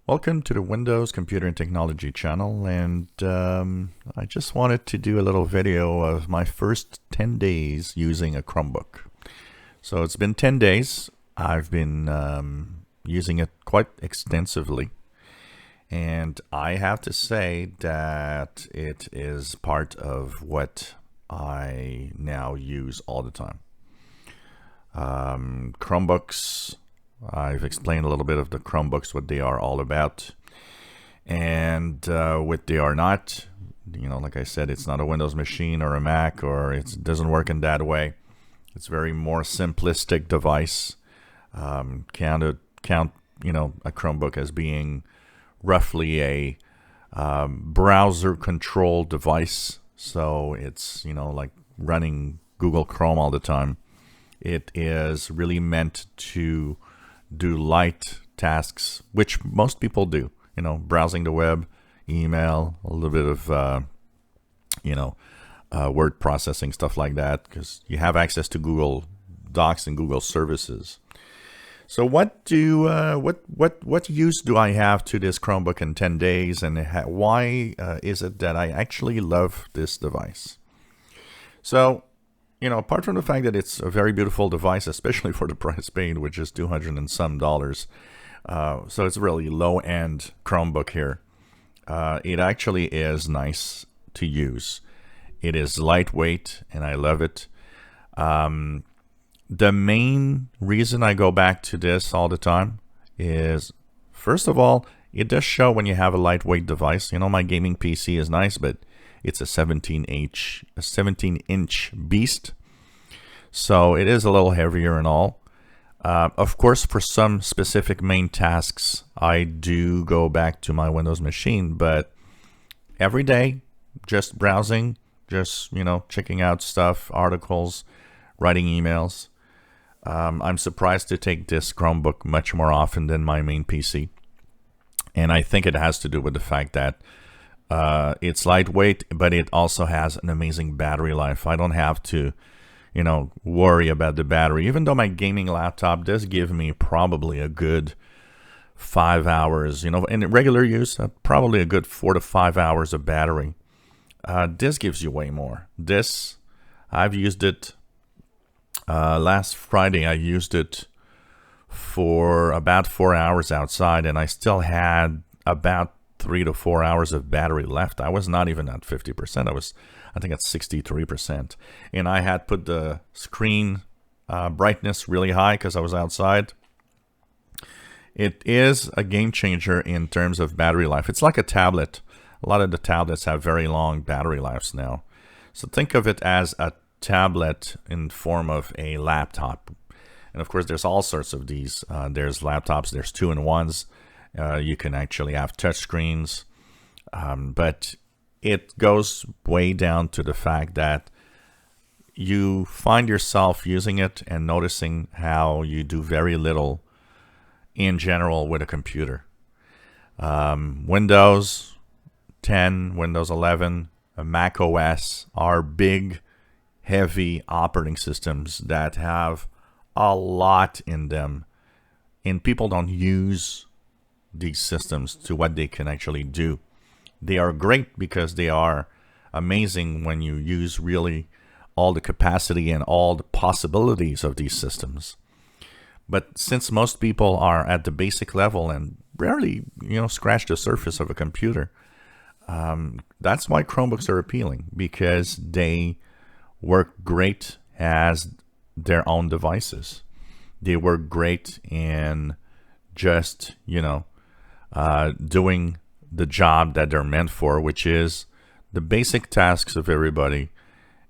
Welcome to the Windows Computer and Technology channel, and I just wanted to do a little video of my first 10 days using a Chromebook. So it's been 10 days. I've been using it quite extensively, and I have to say that it is part of what I now use all the time. Chromebooks, I've explained a little bit of the Chromebooks, what they are all about, and what they are not. You know, like I said, it's not a Windows machine or a Mac, or it doesn't work in that way. It's very more simplistic device. Count a Chromebook as being roughly a browser-controlled device. So it's like running Google Chrome all the time. It is really meant to do light tasks, which most people do, browsing the web, email, a little bit of word processing, stuff like that, because you have access to Google Docs and Google services. So what use do I have to this Chromebook in 10 days, and why is it that I actually love this device? So apart from the fact that it's a very beautiful device, especially for the price paid, which is $200 and some. So it's really low-end Chromebook here. It actually is nice to use. It is lightweight, and I love it. The main reason I go back to this all the time is, first of all, it does show when you have a lightweight device. My gaming PC is nice, but it's a 17-inch beast, so it is a little heavier and all. Of course, for some specific main tasks, I do go back to my Windows machine, but every day, just browsing, just checking out stuff, articles, writing emails. I'm surprised to take this Chromebook much more often than my main PC, and I think it has to do with the fact that it's lightweight, but it also has an amazing battery life. I don't have to, worry about the battery, even though my gaming laptop does give me probably a good 5 hours, in regular use, probably a good 4 to 5 hours of battery. This gives you way more. This, I've used it, last Friday I used it for about 4 hours outside, and I still had about 3 to 4 hours of battery left. I was not even at 50%. I think at 63%. And I had put the screen brightness really high because I was outside. It is a game changer in terms of battery life. It's like a tablet. A lot of the tablets have very long battery lives now. So think of it as a tablet in form of a laptop. And of course, there's all sorts of these. There's laptops, there's 2-in-1s. You can actually have touch screens, but it goes way down to the fact that you find yourself using it and noticing how you do very little in general with a computer. Windows 10, Windows 11, Mac OS are big, heavy operating systems that have a lot in them, and people don't use these systems to what they can actually do. They are great because they are amazing when you use really all the capacity and all the possibilities of these systems. But since most people are at the basic level and rarely, scratch the surface of a computer, that's why Chromebooks are appealing, because they work great as their own devices. They work great in just, doing the job that they're meant for, which is the basic tasks of everybody,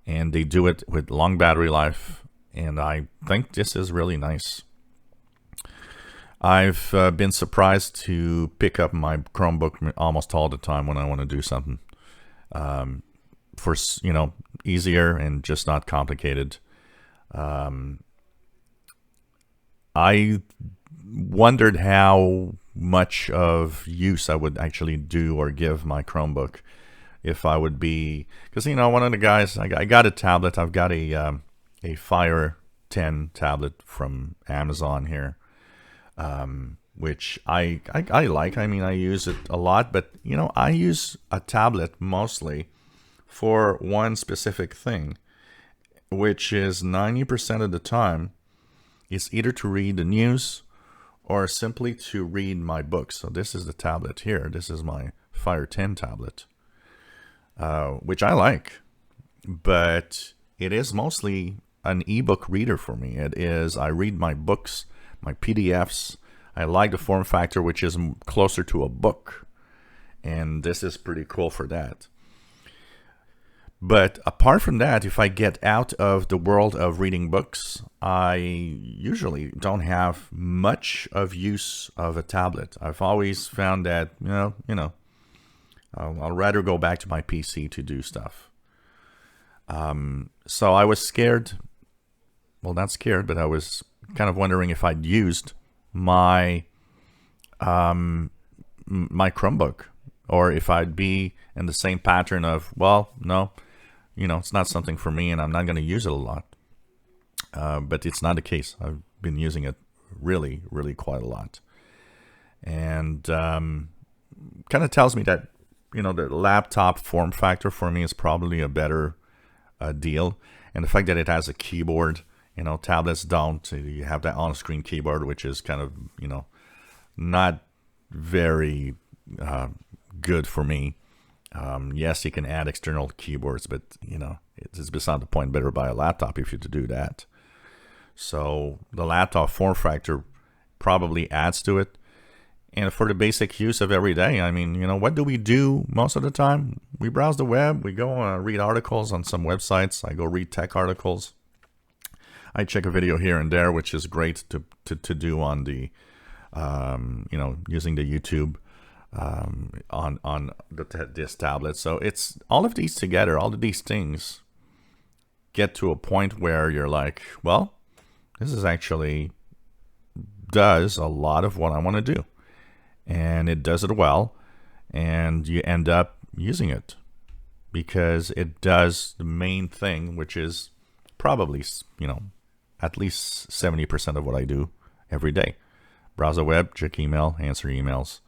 and they do it with long battery life, and I think this is really nice. I've been surprised to pick up my Chromebook almost all the time when I want to do something for easier and just not complicated. I wondered how much of use I would actually do or give my Chromebook if I would be, because one of the guys, I got a tablet. I've got a Fire 10 tablet from Amazon here. which I like. I mean, I use it a lot, but you know, I use a tablet mostly for one specific thing, which is 90% of the time is either to read the news or simply to read my books. So this is the tablet here. This is my Fire 10 tablet, which I like, but it is mostly an ebook reader for me. It is, I read my books, my PDFs. I like the form factor, which is closer to a book, and this is pretty cool for that. But apart from that, if I get out of the world of reading books, I usually don't have much of use of a tablet. I've always found that, I'll rather go back to my PC to do stuff. So I was scared. Well, not scared, but I was kind of wondering if I'd used my my Chromebook, or if I'd be in the same pattern of, well, no, it's not something for me and I'm not going to use it a lot. But it's not the case. I've been using it really, really quite a lot. And kind of tells me that, the laptop form factor for me is probably a better deal. And the fact that it has a keyboard, tablets don't. You have that on-screen keyboard, which is kind of, not very good for me. Yes, you can add external keyboards, but, it's beside the point. Better buy a laptop if you're to do that. So the laptop form factor probably adds to it. And for the basic use of every day, I mean, what do we do most of the time? We browse the web. We go read articles on some websites. I go read tech articles. I check a video here and there, which is great to do on the, using the YouTube on this tablet. So it's all of these together, all of these things get to a point where you're like, well, this is actually does a lot of what I want to do. And it does it well, and you end up using it because it does the main thing, which is probably, at least 70% of what I do every day. Browse the web, check email, answer emails,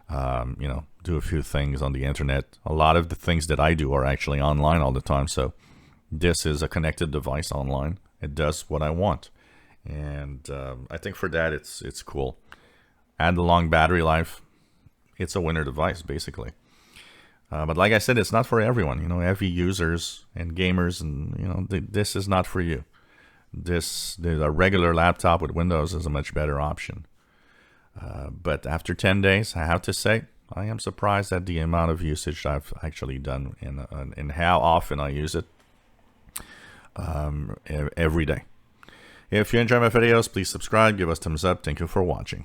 do a few things on the internet. A lot of the things that I do are actually online all the time. So this is a connected device online. It does what I want. And I think for that, it's cool. Add the long battery life. It's a winner device, basically. But like I said, it's not for everyone. Heavy users and gamers, and this is not for you. A regular laptop with Windows is a much better option. But after 10 days, I have to say, I am surprised at the amount of usage I've actually done and how often I use it every day. If you enjoy my videos, please subscribe, give us thumbs up. Thank you for watching.